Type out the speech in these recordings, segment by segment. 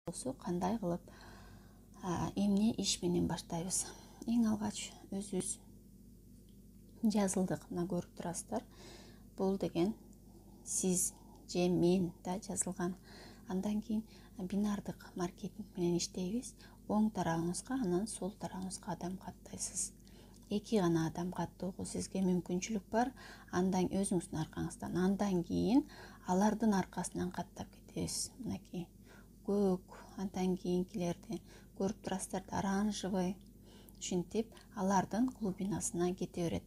болсо кандай кылып эмне иш менен баштайбыз? Эң алгач өзүбүз жазылдык, мына көрүп турасыздар. Бул деген сиз же мен да жазылган. Андан кийин бинардык маркетинг менен иштейбиз. Оң тарабыңызга, анан сол тарабыңызга адам каттайсыз. Эки гана адам каттоого сизге мүмкүнчүлүк бар. Андан өзүңүздүн аркаңыздан, андан кийин алардын аркасынан каттап кетебиз. Мынакей көк, андан кийинкилерди көрүп турасыздар, оранжевый. Ушинтип алардын глубинасына кете берет.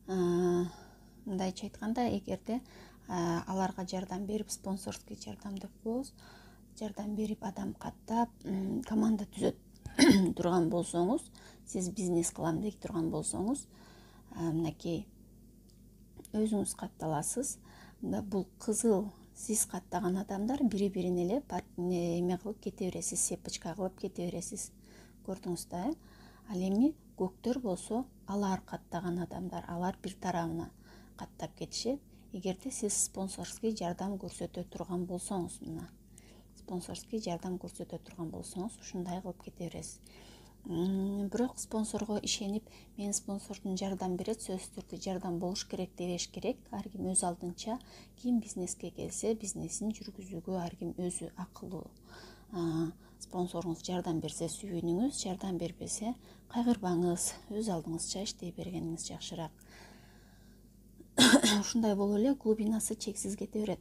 Мындайча айтканда, эгерде аларга жардам берип, спонсорский жардам деп коебуз, жардам берип адам каттап, команда түзөт турган болсоңуз, сиз бизнес кылам деп турган болсоңуз, мынакей өзүңүз катталасыз. Бул кызыл сиз каттаган адамдар бири-бирине эле эме кылып кете бересиз, сепочка кылып кете бересиз. Көрдүңүз да, Ал эми көктөр болсо, алар каттаган адамдар, алар бир тарабына каттап кетишет. Эгерде сиз спонсорский жардам көрсөтө турган болсоңуз, мына спонсорский жардам көрсөтө турган болсоңуз, ушундай кылып кете бересиз. Бирок спонсорго ишенип, мен спонсордун жардам берет, сөзсүз түрдө жардам болуш керек дебеш керек. Ар ким өз алдынча, ким бизнеске келсе, бизнесин жүргүзүүгө ар ким өзү акылуу. Спонсоруңуз жардам берсе сүйүнүңүз, жардам бербесе кайгырбаңыз, өз алдыңызча иштей бергениңиз жакшыраак. Ушундай болуп эле глубинасы чексиз кете берет.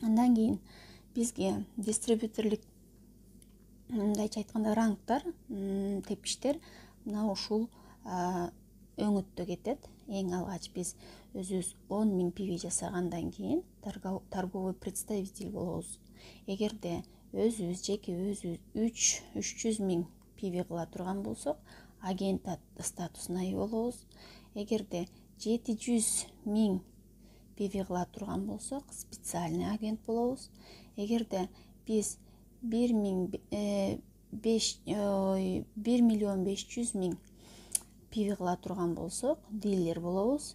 Андан кийин бизге дистрибьюторлук, мындайча айтканда, рангтар, тепкичтер мына ушул өңөттө кетет. Эң алгач биз өзүбүз 10 000 пиви жасагандан кийин торговый представитель болобуз. Эгерде өзүбүз жеке өзүбүз 300 000 пиви кыла турган болсок, агент статусуна ээ болобуз. Эгерде 700 000 пиви кыла турган болсок, специальный агент болобуз. Эгерде биз 1 500 000 пиви кыла турган болсок, дилер болобуз.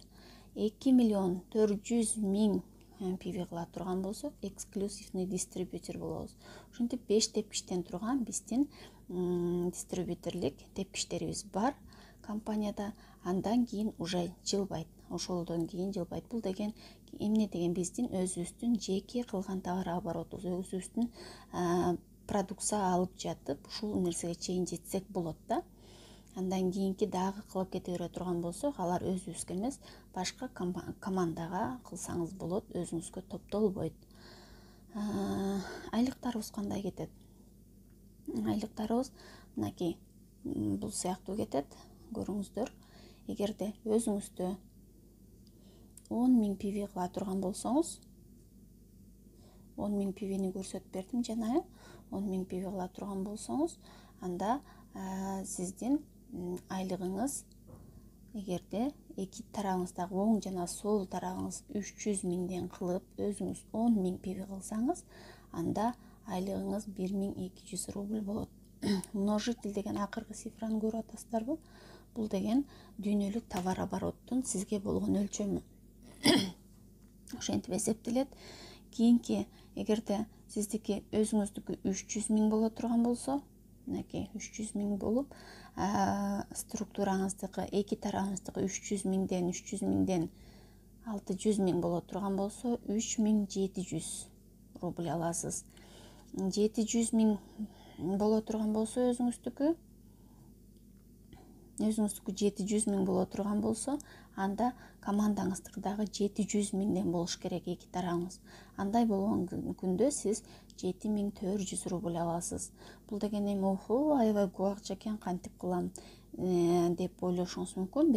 2 400 000 пиви кыла турган болсок, эксклюзивный дистрибьютор болобуз. Ушинтип 5 тепкичтен турган биздин дистрибьюторлук тепкичтерибиз бар компанияда. Андан кийин уже жылбайт. Ошолдон кийин жылбайт. Бул деген эмне деген, биздин өзүбүздүн жеке кылган товар оборотубуз, өзүбүздүн продукция алып жатып, ушул нерсеге чейин жетсек болот да. Андан кийинки дагы кылып кете бере турган болсок, алар өзүбүзгө эмес, башка командага кылсаңыз болот, өзүңүзгө топтолбойт. Айлыктарыбыз кандай кетет? Айлыктарыбыз мынакей бул сыяктуу кетет, көрүңүздөр. Эгерде өзүңүздө 10 000 пиви кыла турган болсоңуз, 10 000 пивини көрсөтүп бердим жана, 10 000 пиви кыла турган болсоңуз, анда сиздин айлыгыңыз, эгерде эки тарабыңыздагы оң жана сол тарабыңыз 300 000ден кылып, өзүңүз 10 000 пиви кылсаңыз, анда айлыгыңыз 1200 рубль болот. Множитель деген акыркы цифраны көрүп атасыздарбы? Бул деген дүйнөлүк товар обороттун сизге болгон өлчөмү. Ошентип эсептелет. Кийинки, эгерде сиздики өзүңүздүкү 300 000 боло турган болсо, мынакей 300 000 болуп, структураңыздыкы, эки тарабыңыздыкы 300 000ден 600 000 боло турган болсо, 3700 рубль аласыз. 700 000 боло турган болсо, өзүңүздүкү 700 000 боло турган болсо, анда командаңыздыкы дагы 700 000ден болуш керек эки тарабыңыз. Андай болгон күндө сиз 7400 рубль аласыз. Бул деген эми аябай губакча экен, кантип кылам деп ойлошуңуз мүмкүн.